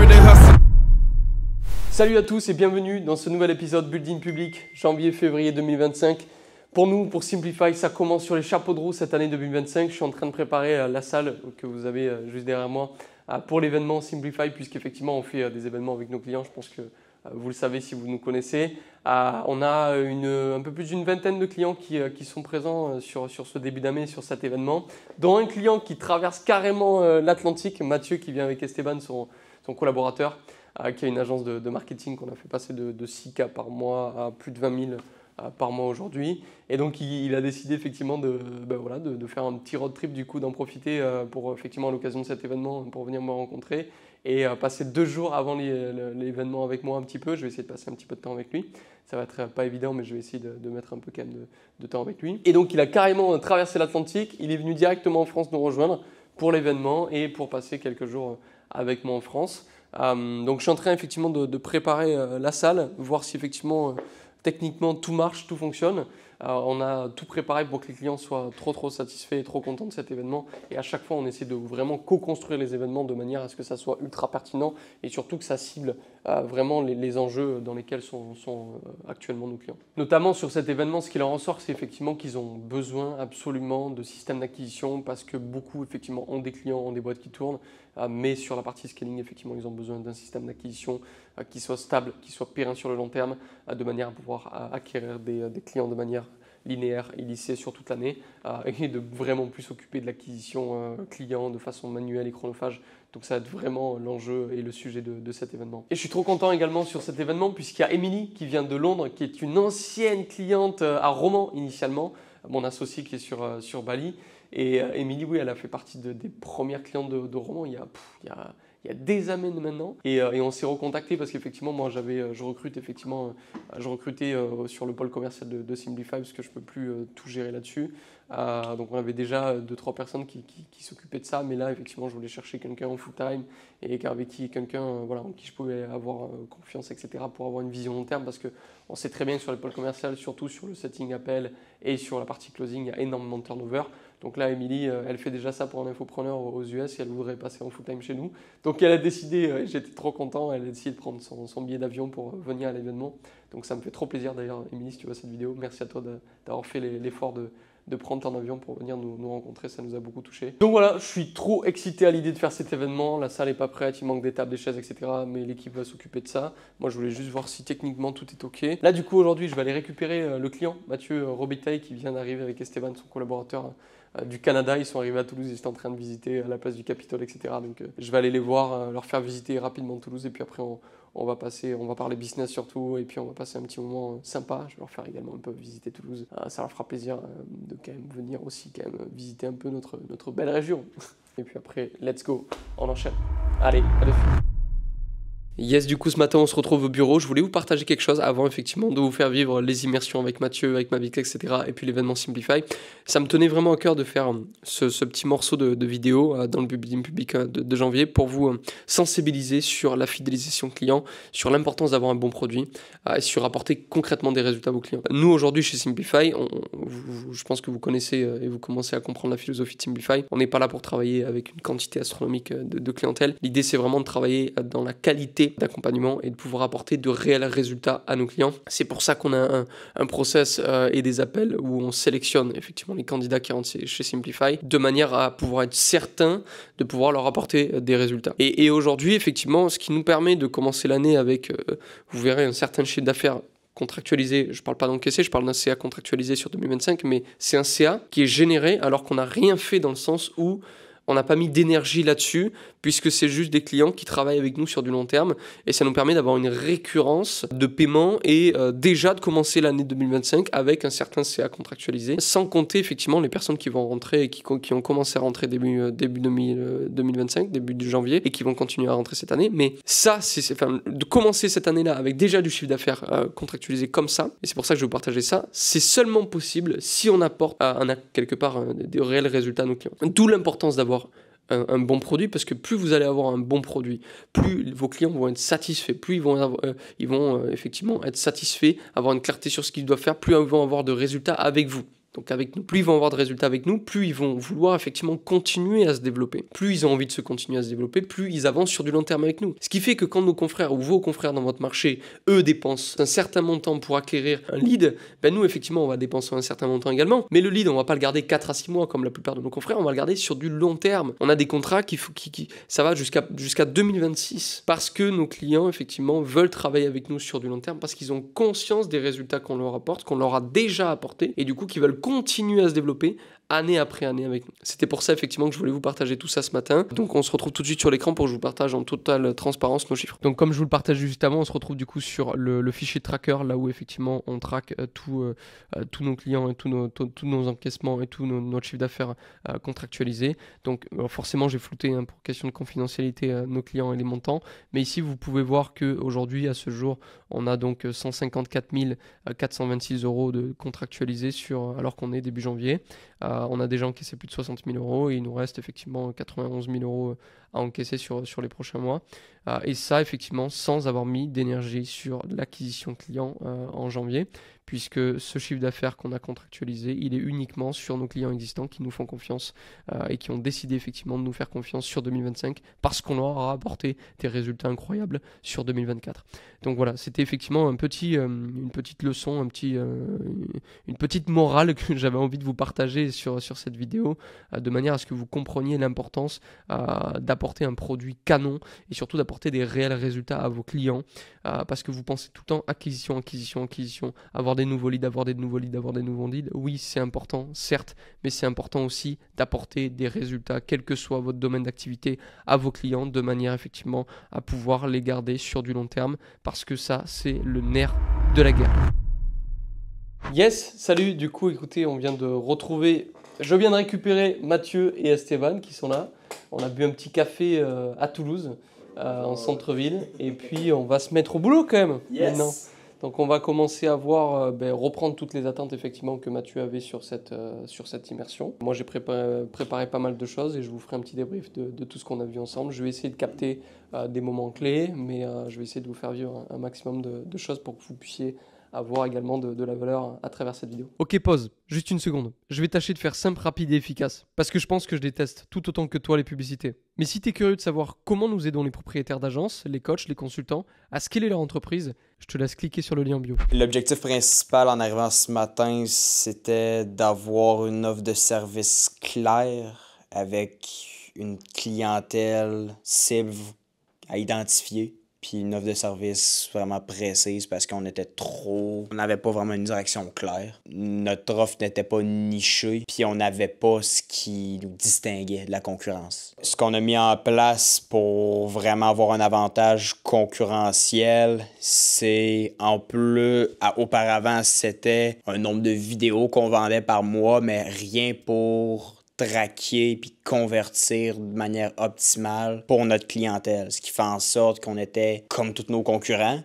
everyday hustle. Salut à tous et bienvenue dans ce nouvel épisode Building Public, janvier-février 2025. Pour nous, pour Simplify, ça commence sur les chapeaux de roue cette année 2025. Je suis en train de préparer la salle que vous avez juste derrière moi pour l'événement Simplify, puisqu'effectivement on fait des événements avec nos clients. Je pense que vous le savez si vous nous connaissez. On a un peu plus d'une vingtaine de clients qui sont présents sur ce début d'année, sur cet événement, dont un client qui traverse carrément l'Atlantique, Mathieu, qui vient avec Esteban, son collaborateur, qui a une agence de marketing qu'on a fait passer de 6K par mois à plus de 20 000 par mois aujourd'hui. Et donc, il a décidé effectivement de faire un petit road trip, du coup, d'en profiter pour effectivement à l'occasion de cet événement, pour venir me rencontrer et passer 2 jours avant l'événement avec moi un petit peu. Je vais essayer de passer un petit peu de temps avec lui. Ça va être pas évident, mais je vais essayer de mettre un peu quand même de temps avec lui. Et donc, il a carrément traversé l'Atlantique. Il est venu directement en France nous rejoindre pour l'événement et pour passer quelques jours avec moi en France. Donc, je suis en train effectivement de préparer la salle, voir si effectivement techniquement tout marche, tout fonctionne. On a tout préparé pour que les clients soient trop satisfaits et trop contents de cet événement. Et à chaque fois, on essaie de vraiment co-construire les événements de manière à ce que ça soit ultra pertinent et surtout que ça cible vraiment les enjeux dans lesquels sont actuellement nos clients. Notamment sur cet événement, ce qui en ressort, c'est effectivement qu'ils ont besoin absolument de systèmes d'acquisition parce que beaucoup effectivement ont des clients, ont des boîtes qui tournent. Mais sur la partie scaling, effectivement, ils ont besoin d'un système d'acquisition qui soit stable, qui soit pérenne sur le long terme, de manière à pouvoir acquérir des clients de manière linéaire et lissée sur toute l'année et de vraiment plus s'occuper de l'acquisition client de façon manuelle et chronophage. Donc ça va être vraiment l'enjeu et le sujet de cet événement. Et je suis trop content également sur cet événement puisqu'il y a Émilie qui vient de Londres, qui est une ancienne cliente à Romans initialement, mon associé qui est sur Bali. Et Émilie, oui, elle a fait partie des premières clientes de Romans il y a des années maintenant. Et on s'est recontacté parce qu'effectivement, moi, je recrutais sur le pôle commercial de Simplify parce que je ne peux plus tout gérer là-dessus. Donc, on avait déjà 2-3 personnes qui s'occupaient de ça. Mais là, effectivement, je voulais chercher quelqu'un en full-time et avec quelqu'un en qui je pouvais avoir confiance, etc. pour avoir une vision long terme parce qu'on sait très bien que sur le pôle commercial, surtout sur le setting appel et sur la partie closing, il y a énormément de turnover. Donc là, Émilie, elle fait déjà ça pour un infopreneur aux US et elle voudrait passer en full-time chez nous. Donc elle a décidé, j'étais trop content, elle a décidé de prendre son billet d'avion pour venir à l'événement. Donc ça me fait trop plaisir d'ailleurs, Émilie, si tu vois cette vidéo. Merci à toi d'avoir fait l'effort de prendre ton avion pour venir nous rencontrer, ça nous a beaucoup touché. Donc voilà, je suis trop excité à l'idée de faire cet événement. La salle n'est pas prête, il manque des tables, des chaises, etc. Mais l'équipe va s'occuper de ça. Moi, je voulais juste voir si techniquement tout est OK. Là, du coup, aujourd'hui, je vais aller récupérer le client, Mathieu Robitaille, qui vient d'arriver avec Esteban, son collaborateur du Canada. Ils sont arrivés à Toulouse, ils étaient en train de visiter la place du Capitole, etc. Donc je vais aller les voir, leur faire visiter rapidement Toulouse et puis après on va parler business surtout et puis on va passer un petit moment sympa. Je vais leur faire également un peu visiter Toulouse. Ça leur fera plaisir de quand même venir aussi quand même visiter un peu notre belle région. Et puis après, let's go, on enchaîne. Allez, à de suite. Yes, du coup, ce matin, on se retrouve au bureau. Je voulais vous partager quelque chose avant, effectivement, de vous faire vivre les immersions avec Mathieu, avec Mavic, etc. Et puis l'événement Simplify. Ça me tenait vraiment à cœur de faire ce petit morceau de vidéo dans le Building Public de janvier pour vous sensibiliser sur la fidélisation client, sur l'importance d'avoir un bon produit et sur apporter concrètement des résultats à vos clients. Nous, aujourd'hui, chez Simplify, je pense que vous connaissez et vous commencez à comprendre la philosophie de Simplify. On n'est pas là pour travailler avec une quantité astronomique de clientèle. L'idée, c'est vraiment de travailler dans la qualité d'accompagnement et de pouvoir apporter de réels résultats à nos clients. C'est pour ça qu'on a un process et des appels où on sélectionne effectivement les candidats qui rentrent chez Simplify de manière à pouvoir être certain de pouvoir leur apporter des résultats. Et aujourd'hui, effectivement, ce qui nous permet de commencer l'année avec, vous verrez, un certain chiffre d'affaires contractualisé, je ne parle pas d'encaissé, je parle d'un CA contractualisé sur 2025, mais c'est un CA qui est généré alors qu'on n'a rien fait dans le sens où on n'a pas mis d'énergie là-dessus, puisque c'est juste des clients qui travaillent avec nous sur du long terme, et ça nous permet d'avoir une récurrence de paiement et déjà de commencer l'année 2025 avec un certain CA contractualisé, sans compter effectivement les personnes qui vont rentrer et qui ont commencé à rentrer début 2025, début de janvier, et qui vont continuer à rentrer cette année. Mais ça, de commencer cette année-là avec déjà du chiffre d'affaires contractualisé comme ça, et c'est pour ça que je vais vous partager ça, c'est seulement possible si on apporte quelque part des réels résultats à nos clients. D'où l'importance d'avoir un bon produit, parce que plus vous allez avoir un bon produit, plus vos clients vont être satisfaits, plus ils vont effectivement être satisfaits, avoir une clarté sur ce qu'ils doivent faire, plus ils vont avoir de résultats avec vous. donc avec nous. Plus ils vont avoir de résultats avec nous, plus ils vont vouloir effectivement continuer à se développer. Plus ils ont envie de se continuer à se développer, plus ils avancent sur du long terme avec nous. Ce qui fait que quand nos confrères ou vos confrères dans votre marché, eux, dépensent un certain montant pour acquérir un lead, ben nous, effectivement, on va dépenser un certain montant également. Mais le lead, on va pas le garder 4 à 6 mois comme la plupart de nos confrères, on va le garder sur du long terme. On a des contrats ça va jusqu'à 2026 parce que nos clients, effectivement, veulent travailler avec nous sur du long terme parce qu'ils ont conscience des résultats qu'on leur apporte, qu'on leur a déjà apporté et du coup, qu'ils veulent continuer à se développer année après année avec nous. C'était pour ça effectivement que je voulais vous partager tout ça ce matin. Donc on se retrouve tout de suite sur l'écran pour que je vous partage en totale transparence nos chiffres. Donc comme je vous le partage juste avant, on se retrouve du coup sur le fichier tracker, là où effectivement on traque tous nos clients et tous nos encaissements et tout notre chiffre d'affaires contractualisé. Donc forcément j'ai flouté pour question de confidentialité nos clients et les montants. Mais ici vous pouvez voir qu'aujourd'hui à ce jour on a donc 154 426 euros de contractualisés alors qu'on est début janvier. On a déjà encaissé plus de 60 000 euros et il nous reste effectivement 91 000 euros à encaisser sur les prochains mois. Et ça, effectivement, sans avoir mis d'énergie sur l'acquisition client en janvier, puisque ce chiffre d'affaires qu'on a contractualisé, il est uniquement sur nos clients existants qui nous font confiance et qui ont décidé effectivement de nous faire confiance sur 2025 parce qu'on leur a apporté des résultats incroyables sur 2024. Donc voilà, c'était effectivement une petite leçon, une petite morale que j'avais envie de vous partager sur cette vidéo, de manière à ce que vous compreniez l'importance d'apporter un produit canon et surtout d'apporter des réels résultats à vos clients, parce que vous pensez tout le temps acquisition, avoir des nouveaux leads, avoir des nouveaux leads. Oui, c'est important, certes, mais c'est important aussi d'apporter des résultats, quel que soit votre domaine d'activité, à vos clients, de manière effectivement à pouvoir les garder sur du long terme, parce que ça, c'est le nerf de la guerre. Yes, salut, du coup, écoutez, je viens de récupérer Mathieu et Esteban qui sont là. On a bu un petit café à Toulouse, en centre-ville, et puis on va se mettre au boulot quand même, maintenant. Donc on va commencer à reprendre toutes les attentes effectivement que Mathieu avait sur cette immersion. Moi j'ai préparé pas mal de choses et je vous ferai un petit débrief de tout ce qu'on a vu ensemble. Je vais essayer de capter des moments clés, mais je vais essayer de vous faire vivre un maximum de choses pour que vous puissiez avoir également de la valeur à travers cette vidéo. Ok, pause, juste une seconde. Je vais tâcher de faire simple, rapide et efficace, parce que je pense que je déteste tout autant que toi les publicités. Mais si tu es curieux de savoir comment nous aidons les propriétaires d'agences, les coachs, les consultants, à scaler leur entreprise, je te laisse cliquer sur le lien en bio. L'objectif principal en arrivant ce matin, c'était d'avoir une offre de service claire avec une clientèle cible à identifier. Puis une offre de service vraiment précise parce qu'on n'avait pas vraiment une direction claire. Notre offre n'était pas nichée, puis on n'avait pas ce qui nous distinguait de la concurrence. Ce qu'on a mis en place pour vraiment avoir un avantage concurrentiel, c'est auparavant, c'était un nombre de vidéos qu'on vendait par mois, mais rien pour traquer puis convertir de manière optimale pour notre clientèle. Ce qui fait en sorte qu'on était comme tous nos concurrents,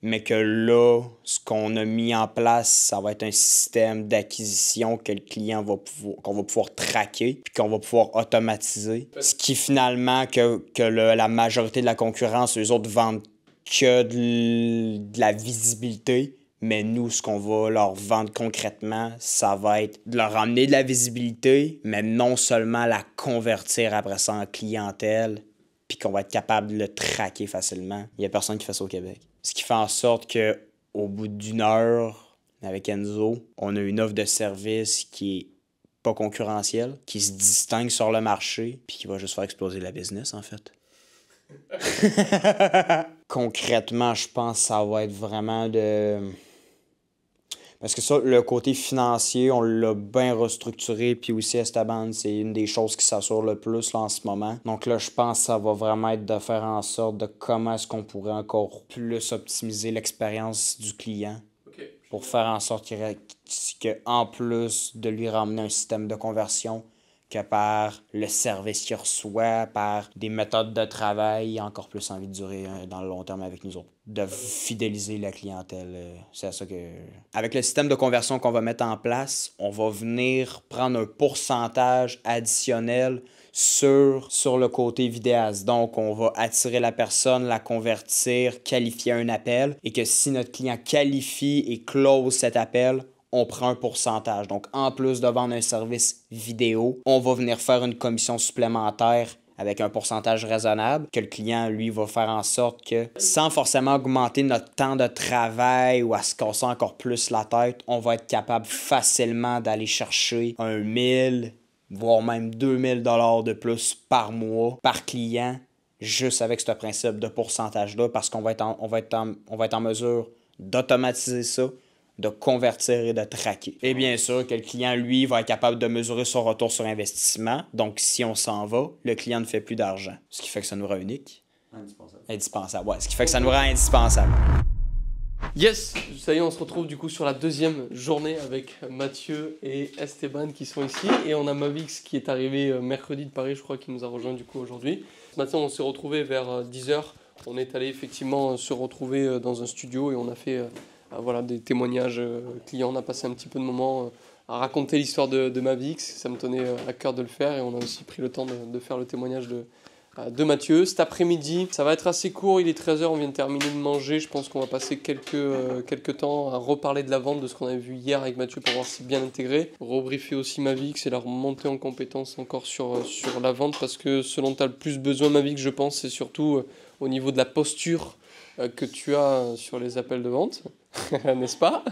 mais que là, ce qu'on a mis en place, ça va être un système d'acquisition que le client qu'on va pouvoir traquer puis qu'on va pouvoir automatiser. Ce qui finalement, la majorité de la concurrence, eux autres vendent que de la visibilité. Mais nous, ce qu'on va leur vendre concrètement, ça va être de leur amener de la visibilité, mais non seulement la convertir après ça en clientèle, puis qu'on va être capable de le traquer facilement. Il n'y a personne qui fait ça au Québec. Ce qui fait en sorte qu'au bout d'une heure, avec Enzo, on a une offre de service qui est pas concurrentielle, qui se distingue sur le marché, puis qui va juste faire exploser la business, en fait. Concrètement, je pense que ça va être vraiment Parce que ça, le côté financier, on l'a bien restructuré, puis aussi Esteban, c'est une des choses qui s'assure le plus là, en ce moment. Donc là, je pense que ça va vraiment être de faire en sorte de comment est-ce qu'on pourrait encore plus optimiser l'expérience du client pour faire en sorte qu'en plus de lui ramener un système de conversion, que par le service qu'il reçoit, par des méthodes de travail, il a encore plus envie de durer dans le long terme avec nous autres. De fidéliser la clientèle. C'est ça que... Avec le système de conversion qu'on va mettre en place, on va venir prendre un pourcentage additionnel sur le côté vidéaste. Donc, on va attirer la personne, la convertir, qualifier un appel, et que si notre client qualifie et close cet appel, on prend un pourcentage. Donc, en plus de vendre un service vidéo, on va venir faire une commission supplémentaire avec un pourcentage raisonnable que le client, lui, va faire en sorte que, sans forcément augmenter notre temps de travail ou à se casser encore plus la tête, on va être capable facilement d'aller chercher un 1000, voire même 2000 $ de plus par mois, par client, juste avec ce principe de pourcentage-là, parce qu'on va être en mesure d'automatiser ça, de convertir et de traquer. Et bien sûr que le client, lui, va être capable de mesurer son retour sur investissement. Donc, si on s'en va, le client ne fait plus d'argent. Ce qui fait que ça nous rend unique. Indispensable. Ouais, ce qui fait que ça nous rend indispensable. Yes, ça y est, on se retrouve du coup sur la deuxième journée avec Mathieu et Esteban qui sont ici. Et on a Mavix qui est arrivé mercredi de Paris, je crois, qui nous a rejoint du coup aujourd'hui. Ce matin, on s'est retrouvé vers 10h. On est allé effectivement se retrouver dans un studio et on a fait... voilà, des témoignages clients. On a passé un petit peu de moment à raconter l'histoire de Mavix. Ça me tenait à cœur de le faire et on a aussi pris le temps de faire le témoignage de Mathieu. Cet après-midi, ça va être assez court, il est 13h, on vient de terminer de manger. Je pense qu'on va passer quelques temps à reparler de la vente, de ce qu'on avait vu hier avec Mathieu pour voir si c'est bien intégré. Rebriefer aussi Mavix et la remonter en compétence encore sur la vente parce que ce dont tu as le plus besoin Mavix, je pense, c'est surtout au niveau de la posture que tu as sur les appels de vente, n'est-ce pas?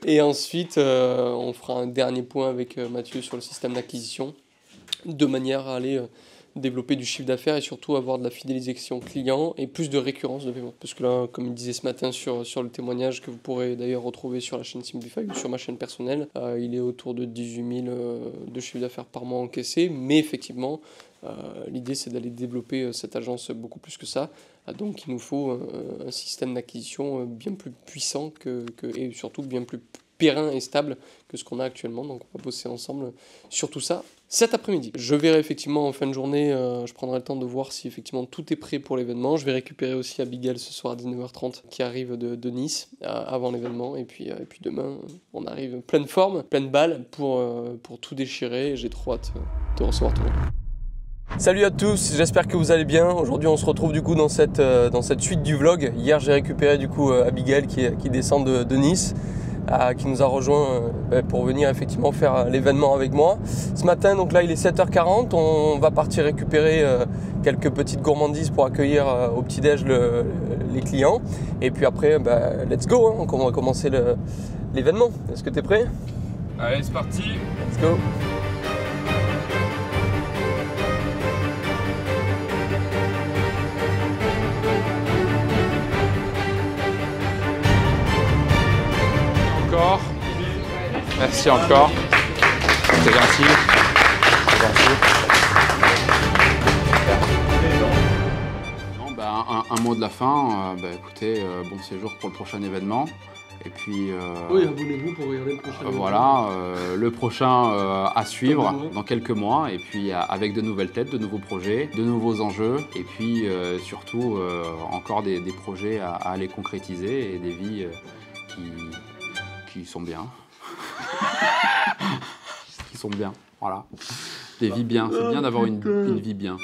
Et ensuite, on fera un dernier point avec Mathieu sur le système d'acquisition, de manière à aller développer du chiffre d'affaires et surtout avoir de la fidélisation client et plus de récurrence de paiement. Parce que là, comme il disait ce matin sur le témoignage que vous pourrez d'ailleurs retrouver sur la chaîne Simplify ou sur ma chaîne personnelle, il est autour de 18 000 de chiffre d'affaires par mois encaissé, mais effectivement, l'idée c'est d'aller développer cette agence beaucoup plus que ça. Donc il nous faut un système d'acquisition bien plus puissant et surtout bien plus périn et stable que ce qu'on a actuellement. Donc on va bosser ensemble sur tout ça cet après-midi. Je verrai effectivement en fin de journée, je prendrai le temps de voir si effectivement tout est prêt pour l'événement. Je vais récupérer aussi Abigail ce soir à 19h30 qui arrive de Nice avant l'événement. Et puis demain, on arrive pleine forme, pleine balle pour tout déchirer. Et j'ai trop hâte de recevoir tout le monde. Salut à tous, j'espère que vous allez bien. Aujourd'hui on se retrouve du coup dans cette suite du vlog. Hier j'ai récupéré du coup Abigail qui descend de Nice, qui nous a rejoint pour venir effectivement faire l'événement avec moi. Ce matin donc là il est 7h40, on va partir récupérer quelques petites gourmandises pour accueillir au petit-déj les clients. Et puis après let's go, hein, on va commencer l'événement. Est-ce que tu es prêt? Allez c'est parti. Let's go. Merci encore. C'est gentil. C'est gentil. Non, un mot de la fin. Écoutez, bon séjour pour le prochain événement. Et puis. Oui, abonnez-vous pour regarder le prochain. Voilà, le prochain à suivre dans quelques mois. Et puis avec de nouvelles têtes, de nouveaux projets, de nouveaux enjeux. Et puis surtout encore des projets à aller concrétiser et des vies qui sont bien. Qui sont bien, voilà. Des vies bien, c'est bien d'avoir une vie bien.